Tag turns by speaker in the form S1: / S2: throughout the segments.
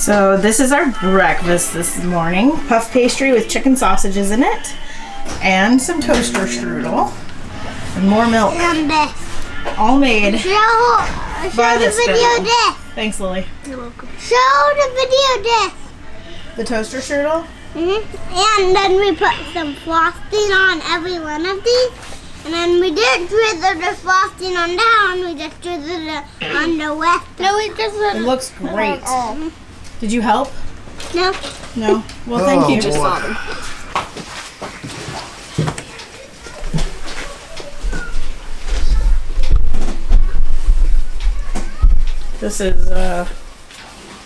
S1: So this is our breakfast this morning. Puff pastry with chicken sausages in it. And some toaster strudel. And more milk.
S2: And this.
S1: All made by this
S2: video this.
S1: Thanks, Lily.
S2: You're welcome. Show the video this.
S1: The toaster strudel?
S2: And then we put some frosting on every one of these. And then we didn't drizzle the frosting on down, we just drizzled it on the west. No, we drizzled it.
S1: It looks great. Did you help?
S2: No.
S1: No? Well, thank you.
S3: Just saw them.
S1: This is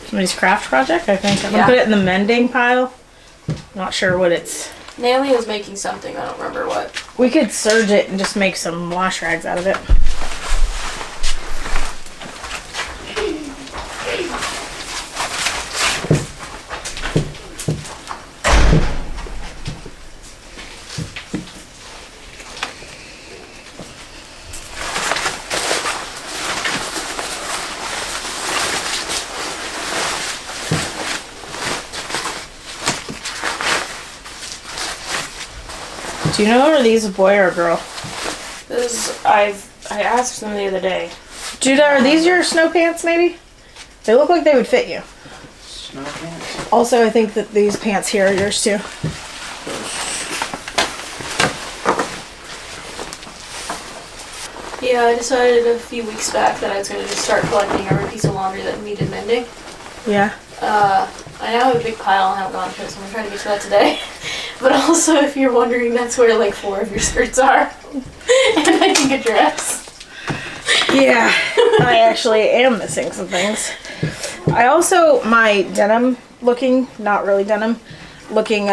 S1: somebody's craft project, I think. I'm going to put it in the mending pile. Not sure what it's...
S3: Naomi was making something, I don't remember what.
S1: We could serge it and just make some wash rags out of it. Do you know, are these a boy or a girl?
S3: I asked them the other day.
S1: Judah, are these your snow pants maybe? They look like they would fit you.
S4: Snow pants?
S1: Also, I think that these pants here are yours too.
S3: Yeah, I decided a few weeks back that I was going to just start collecting every piece of laundry that needed mending.
S1: Yeah.
S3: I now have a big pile and haven't gone to it, so I'm trying to get to that today. But also, if you're wondering, that's where like 4 of your skirts are. And I think a dress.
S1: Yeah, I actually am missing some things. I also, my denim looking, not really denim, looking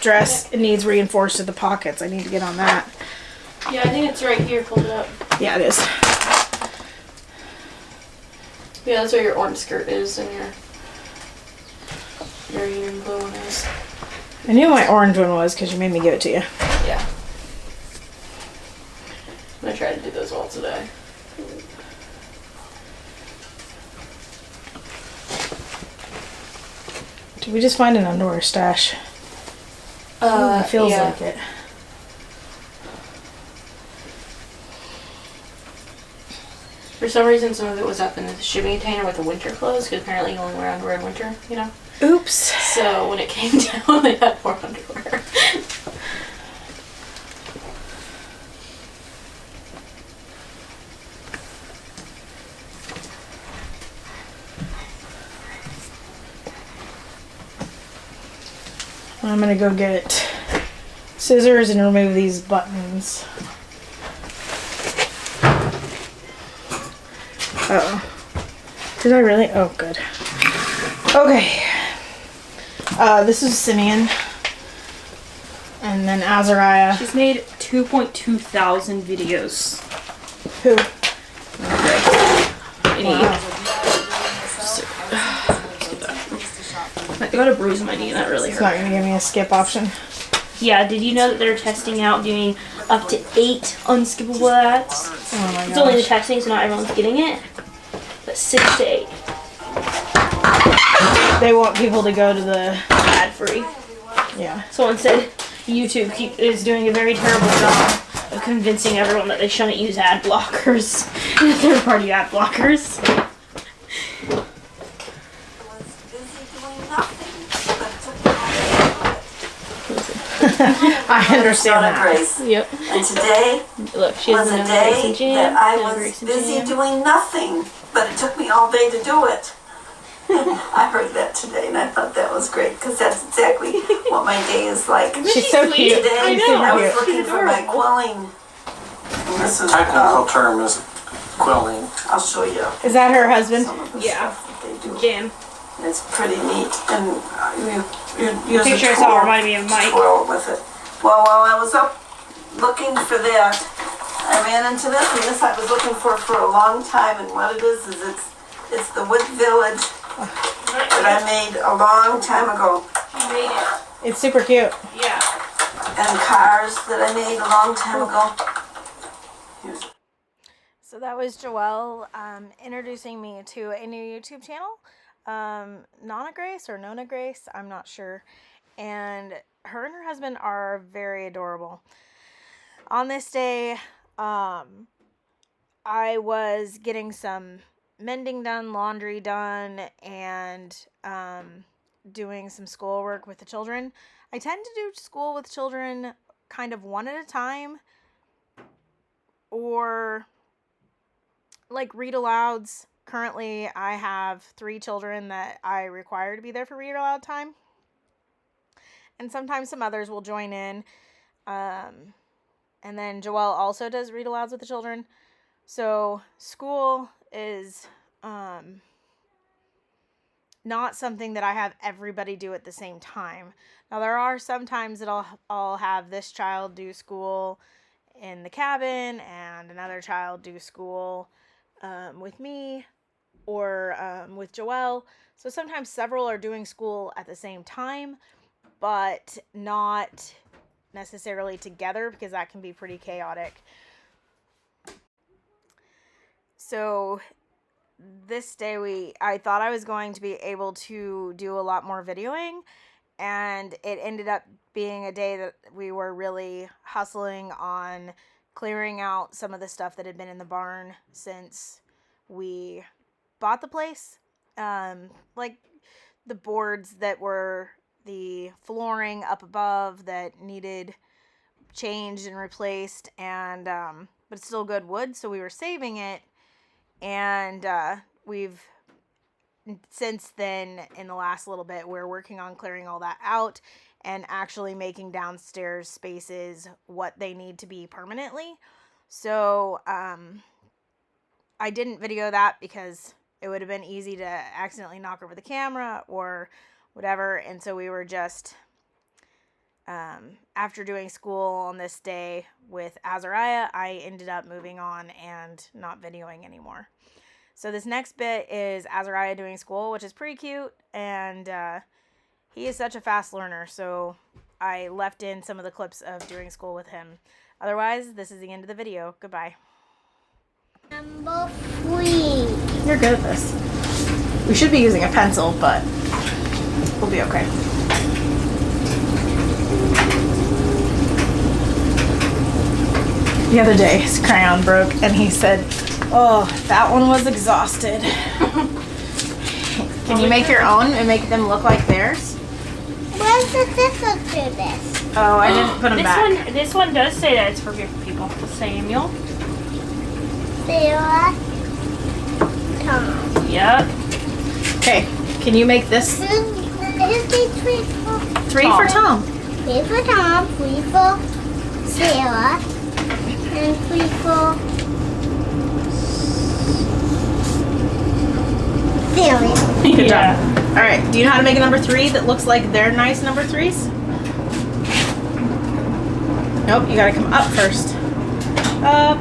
S1: dress needs reinforced at the pockets. I need to get on that.
S3: Yeah, I think it's right here. Pulled it up.
S1: Yeah, it is.
S3: Yeah, that's where your orange skirt is and your union blue one is.
S1: I knew my orange one was because you made me give it to you.
S3: Yeah. I'm going to try to do those all today.
S1: Did we just find an underwear stash? It feels like it.
S3: For some reason, some of it was up in the shipping container with the winter clothes, because apparently you only wear underwear in winter, you know?
S1: Oops.
S3: So when it came down, they had more underwear.
S1: I'm gonna go get scissors and remove these buttons. Uh-oh. Did I really? Oh, good. Okay. This is Simeon. And then Azariah.
S5: She's made 2.2 thousand videos.
S1: Who?
S5: I got a bruise on my knee and that really
S1: It's not
S5: hurt.
S1: gonna give me a skip option.
S5: Yeah, did you know that they're testing out doing up to 8 unskippable ads?
S1: Oh my
S5: It's only the
S1: gosh.
S5: testing, so not everyone's getting it. But 6 to 8.
S1: They want people to go to the...
S5: Ad free.
S1: Yeah.
S5: Someone said YouTube is doing a very terrible job of convincing everyone that they shouldn't use ad blockers. Third-party ad blockers.
S1: I understand that.
S6: Grace.
S5: Yep.
S6: And today
S5: Look, she has
S6: was a
S5: no Grace
S6: day
S5: and Jam,
S6: that I
S5: no
S6: was
S5: Grace and
S6: busy
S5: Jam.
S6: doing nothing, but it took me all day to do it. I heard that today, and I thought that was great because that's exactly what my day is like.
S1: She's so cute.
S6: Today,
S5: I know.
S6: I was
S1: She's
S6: looking for my quilling. And this is
S4: Technical term is quilling.
S6: I'll show you
S1: Is that her husband?
S6: some of the
S5: Yeah.
S6: stuff that they do.
S5: Jam.
S6: It's pretty neat, and you use a
S5: Picture I
S6: tool
S5: saw reminded me of
S6: to
S5: Mike.
S6: twirl with it. Well, while I was up looking for that, I ran into this, and this I was looking for a long time, and what it is it's the wood village that I made a long time ago,
S5: You made it.
S1: It's super cute.
S5: Yeah.
S6: and cars that I made a long time ago. Here's
S1: So that was Joelle introducing me to a new YouTube channel. Nana Grace or Nona Grace, I'm not sure. And her husband are very adorable. On this day, I was getting some mending done, laundry done, and doing some schoolwork with the children. I tend to do school with children kind of one at a time, or like read alouds. Currently, I have 3 children that I require to be there for read aloud time. And sometimes some others will join in. And then Joelle also does read alouds with the children. So school is not something that I have everybody do at the same time. Now, there are some times that I'll have this child do school in the cabin and another child do school with me or with Joelle. So sometimes several are doing school at the same time, but not necessarily together, because that can be pretty chaotic. So this day I thought I was going to be able to do a lot more videoing, and it ended up being a day that we were really hustling on clearing out some of the stuff that had been in the barn since we bought the place. Like the boards that were the flooring up above that needed changed and replaced, and but it's still good wood, so we were saving it. And we've since then, in the last little bit, we're working on clearing all that out and actually making downstairs spaces what they need to be permanently. So I didn't video that because it would have been easy to accidentally knock over the camera or whatever. And so we were just, after doing school on this day with Azariah, I ended up moving on and not videoing anymore. So this next bit is Azariah doing school, which is pretty cute. And he is such a fast learner. So I left in some of the clips of doing school with him. Otherwise, this is the end of the video. Goodbye.
S2: Number 3.
S1: You're good at this. We should be using a pencil, but we'll be okay. The other day, his crayon broke, and he said, "Oh, that one was exhausted." Can you make your own and make them look like theirs?
S2: Where's the scissors to this?
S1: Oh, I didn't put them back.
S5: This one does say that it's for people. Samuel.
S2: Sarah. Tom.
S5: Yep.
S1: Okay, can you make this?
S2: Here's the 3 for
S1: 3 for Tom.
S2: 3 for Tom, 3 for Sarah, and 3 for Samuel.
S1: Good job. All right, do you know how to make a number 3 that looks like their nice number 3s? Nope, you gotta come up first. Up.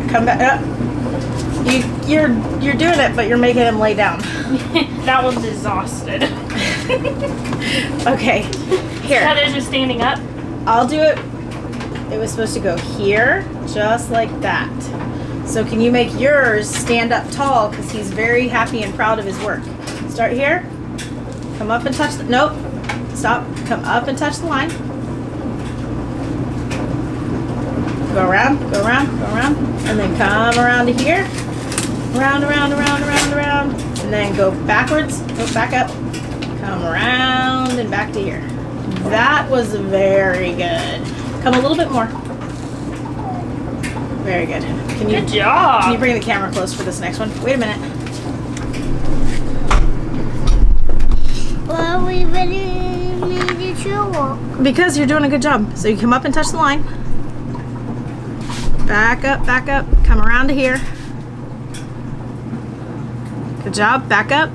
S1: Come back up. You're doing it, but you're making him lay down.
S5: That one's exhausted.
S1: Okay, here.
S5: Heather's just standing up.
S1: I'll do it. It was supposed to go here, just like that. So can you make yours stand up tall, because he's very happy and proud of his work. Start here. Come up and touch the, nope. Stop. Come up and touch the line. Go around, go around, go around. And then come around to here. Around, around, around, around, around. And then go backwards. Go back up. Come around and back to here. That was very good. Come a little bit more. Very good.
S5: Good job.
S1: Can you bring the camera close for this next one? Wait a minute.
S2: Well, we really made it walk.
S1: Because you're doing a good job. So you come up and touch the line. Back up, come around to here. Good job, back up.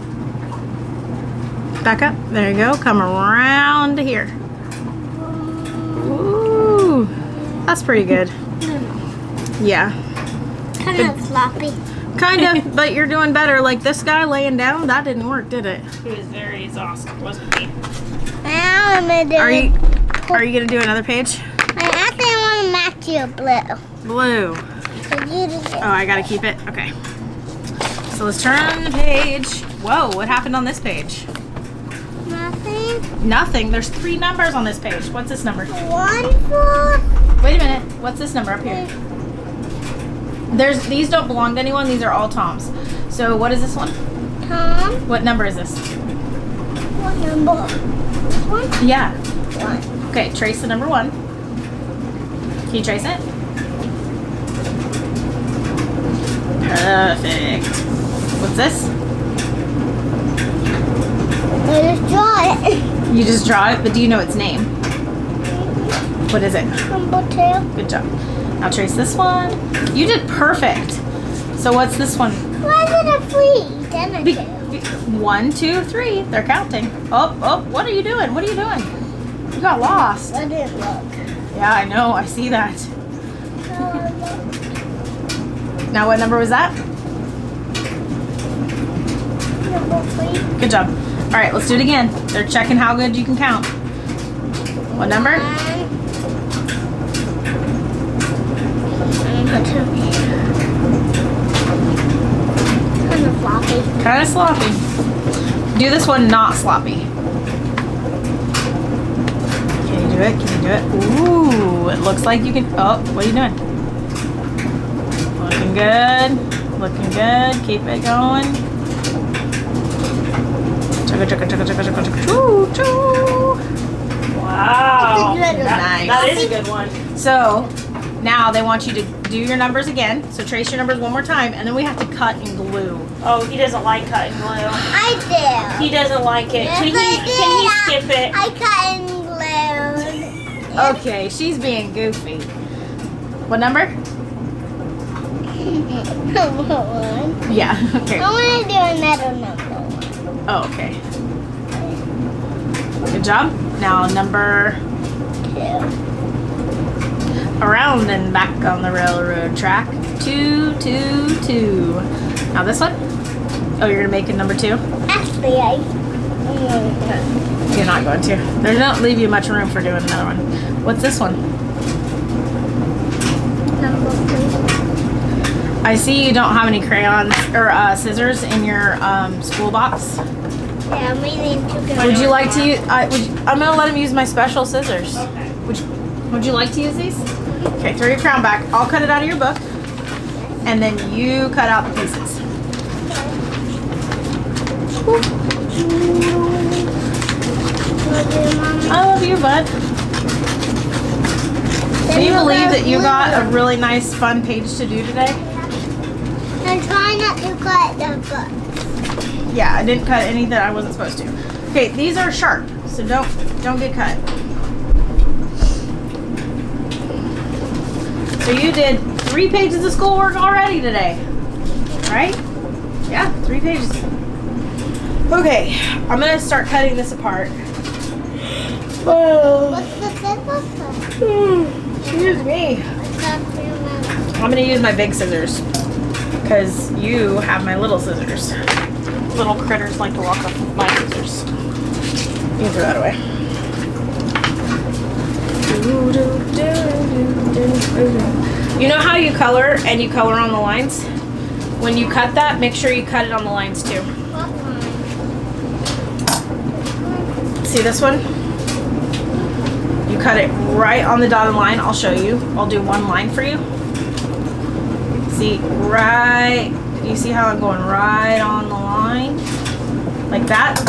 S1: Back up, there you go, come around to here. Ooh, that's pretty good. Yeah.
S2: Kind of sloppy.
S1: Kind of, but you're doing better. Like this guy laying down, that didn't work, did it?
S5: He was very exhausted, wasn't he?
S2: Now I'm gonna do
S1: Are you gonna do another page?
S2: I actually want to match your blue.
S1: Blue.
S2: So you do it.
S1: Oh, I gotta keep it? Okay. So let's turn the page. Whoa, what happened on this page?
S2: Nothing.
S1: Nothing. There's 3 numbers on this page. What's this number?
S2: 1, 4.
S1: Wait a minute. What's this number up here? These don't belong to anyone. These are all Tom's. So what is this one?
S2: Tom.
S1: What number is this?
S2: What number? This one?
S1: Yeah.
S2: 1.
S1: Okay, trace the number 1. Can you trace it? Perfect. What's this?
S2: I just draw it.
S1: You just draw it, but do you know its name? What is it?
S2: Number 2.
S1: Good job. Now trace this one. You did perfect. So what's this one?
S2: Why is it a 3? Then a 2.
S1: 1, 2, 3. They're counting. Oh, what are you doing? What are you doing? You got lost.
S2: I didn't look.
S1: Yeah, I know. I see that.
S2: Oh,
S1: Now what number was that?
S2: number 3.
S1: Good job. All right, let's do it again. They're checking how good you can count. What number?
S2: Kind of floppy.
S1: Kind of sloppy. Do this one not sloppy. Can you do it? Can you do it? Ooh, it looks like you can. Oh, what are you doing? Looking good. Looking good. Keep it going. Chugga, chugga, chugga, chugga, chugga, chugga. Choo, choo.
S5: Wow.
S1: Nice.
S5: That is a good one.
S1: So now they want you to do your numbers again. So trace your numbers one more time, and then we have to cut and glue.
S5: Oh, he doesn't like cutting glue.
S2: I do.
S5: He doesn't like it.
S2: Yes,
S5: Can he skip it?
S2: I cut and glued.
S1: Okay, she's being goofy. What number?
S2: Number 1.
S1: Yeah, okay.
S2: I want to do another number 1.
S1: Oh, okay. Good job. Now number
S2: 2.
S1: around and back on the railroad track. 2, 2, 2. Now this one? Oh, you're gonna make it number 2?
S2: Actually,
S1: You're not going to. They don't leave you much room for doing another one. What's this one?
S2: number 3.
S1: I see you don't have any crayons or scissors in your school box.
S2: Yeah, we need to go.
S1: Would you like to use? I'm gonna let him use my special scissors.
S2: Okay.
S1: Would you like to use these? Okay, throw your crown back. I'll cut it out of your book, and then you cut out the pieces. I love you, bud. Can you believe that you got a really nice, fun page to do today?
S2: And try not to cut the book.
S1: Yeah, I didn't cut any that I wasn't supposed to. Okay, these are sharp, so don't get cut. So you did 3 pages of schoolwork already today, right? Yeah, 3 pages. Okay, I'm gonna start cutting this apart.
S2: What's the scissors?
S1: Excuse me. I'm gonna use my big scissors because you have my little scissors.
S5: Little critters like to walk up with my scissors.
S1: You can throw that away. You know how you color and you color on the lines? When you cut that, make sure you cut it on the lines too. See this one? You cut it right on the dotted line. I'll show you. I'll do one line for you. See, right, you see how I'm going right on the line? Like that?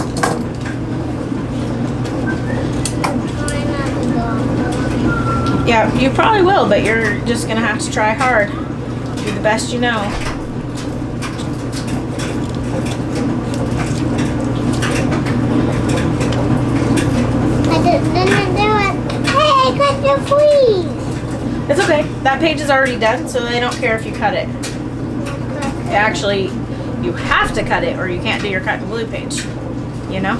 S1: Yeah, you probably will, but you're just gonna have to try hard. Do the best you know.
S2: I didn't do it. Hey, I cut your sleeve.
S1: It's okay. That page is already done, so they don't care if you cut it. Actually, you have to cut it or you can't do your cut and glue page. You know?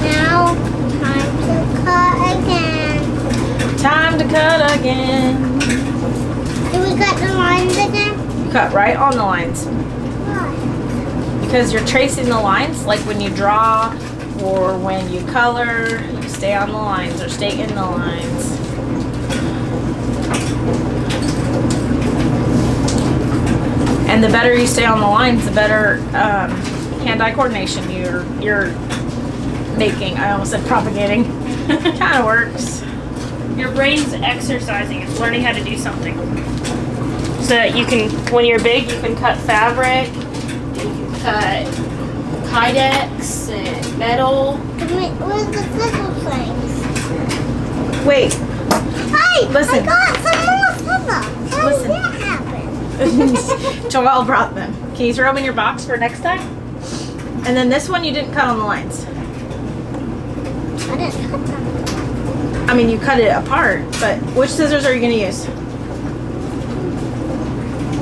S2: Now, time to cut again.
S1: Time to cut again.
S2: Do we cut the lines again?
S1: You cut right on the lines.
S2: Why?
S1: Because you're tracing the lines, like when you draw or when you color, you stay on the lines or stay in the lines. And the better you stay on the lines, the better hand-eye coordination you're making. I almost said propagating. Kind of works.
S5: Your brain's exercising. It's learning how to do something. So that you can, when you're big, you can cut fabric, you can cut Kydex and metal.
S2: Where's the sickle things?
S1: Wait,
S2: Hey,
S1: Listen.
S2: I got some more scissors. How
S1: Listen.
S2: did that happen?
S1: Joelle brought them. Can you throw them in your box for next time? And then this one you didn't cut on the lines.
S2: I didn't cut them.
S1: I mean, you cut it apart, but which scissors are you going to use?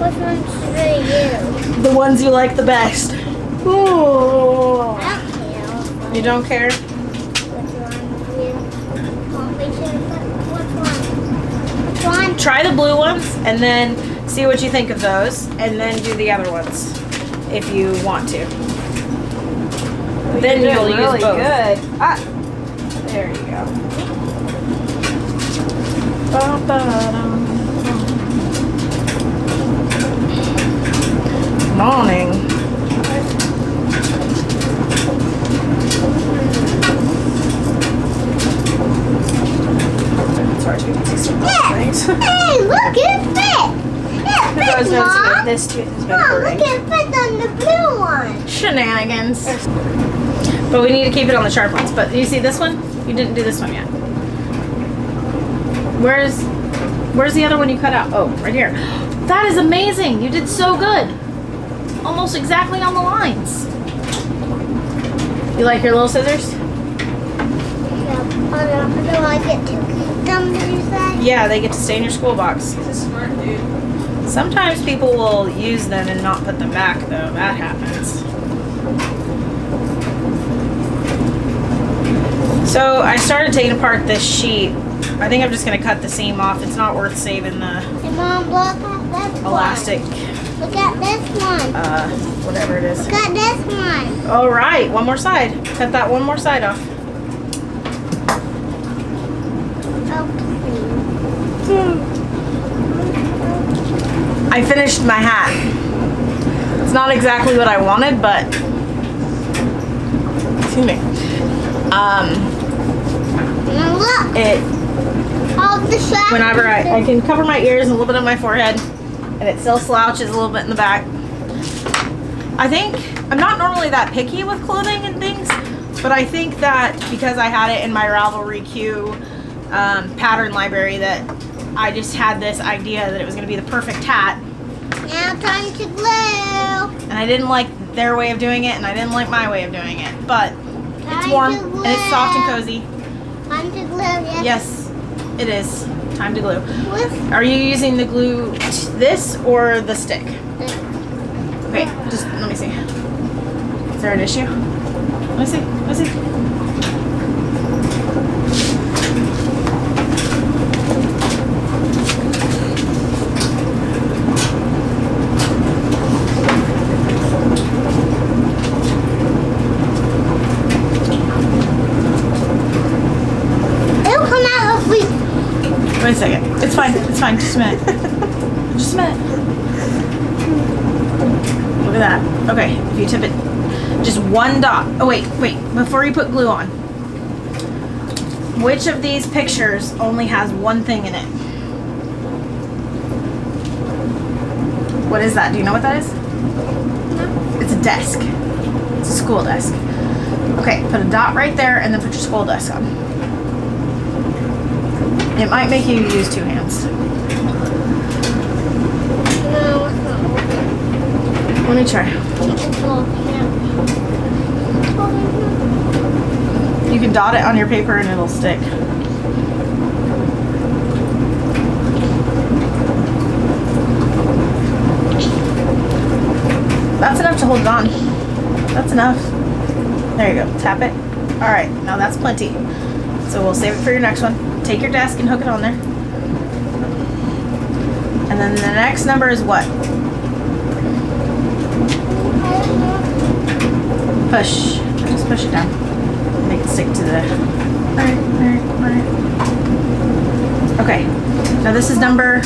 S2: Which one should I use?
S1: The ones you like the best. Ooh.
S2: I don't care.
S1: You don't care?
S2: Which one do you want me to put? Which one?
S1: Try the blue ones and then see what you think of those, and then do the other ones if you want to. Then you'll use both. Good. Ah, there you go. Ba-ba-dum. Morning. It's hard to get things.
S2: Hey, look, it fit. It
S1: I was
S2: fits,
S1: noticing that
S2: Mom.
S1: this tooth has been
S2: Mom,
S1: hurting.
S2: look, it fits on the blue one.
S1: Shenanigans. But we need to keep it on the sharp ones. But you see this one? You didn't do this one yet. Where's the other one you cut out? Oh, right here. That is amazing. You did so good. Almost exactly on the lines. You like your little scissors?
S2: Yeah, do I get to keep them, did you say?
S1: Yeah, they get to stay in your school box.
S3: He's a smart dude.
S1: Sometimes people will use them and not put them back, though. That happens. So I started taking apart this sheet. I think I'm just going to cut the seam off. It's not worth saving the
S2: Hey, Mom, look at this
S1: elastic,
S2: one. Look at this one.
S1: whatever it is.
S2: Look at this one.
S1: All right, one more side. Cut that one more side off. I finished my hat. It's not exactly what I wanted, but excuse me.
S2: Now look,
S1: It
S2: all the straps.
S1: whenever I can cover my ears and a little bit of my forehead, and it still slouches a little bit in the back. I think I'm not normally that picky with clothing and things, but I think that because I had it in my Ravelry Q pattern library, that I just had this idea that it was going to be the perfect hat,
S2: Now time to glue.
S1: and I didn't like their way of doing it, and I didn't like my way of doing it, but it's
S2: Time
S1: warm
S2: to
S1: and it's soft and cozy.
S2: Time to glue, yes.
S1: Yes, it is. Time to glue.
S2: With
S1: Are you using the glue, this or the stick? Okay, just let me see. Is there an issue? Let me see. Let me see.
S2: it'll come out if we.
S1: Wait a second. It's fine. It's fine. Just a minute. Just a minute. Look at that. Okay, if you tip it, just one dot. Oh wait, wait. Before you put glue on, which of these pictures only has one thing in it? What is that? Do you know what that is? It's a desk. It's a school desk. Okay, put a dot right there and then put your school desk on. It might make you use two hands.
S2: No, it's not working.
S1: Let me try.
S2: It's working now.
S1: You can dot it on your paper and it'll stick. That's enough to hold it on. That's enough. There you go. Tap it. All right, now that's plenty. So we'll save it for your next one. Take your desk and hook it on there. And then the next number is what? Push. Just push it down. Make it stick to the. Alright. Okay, now this is number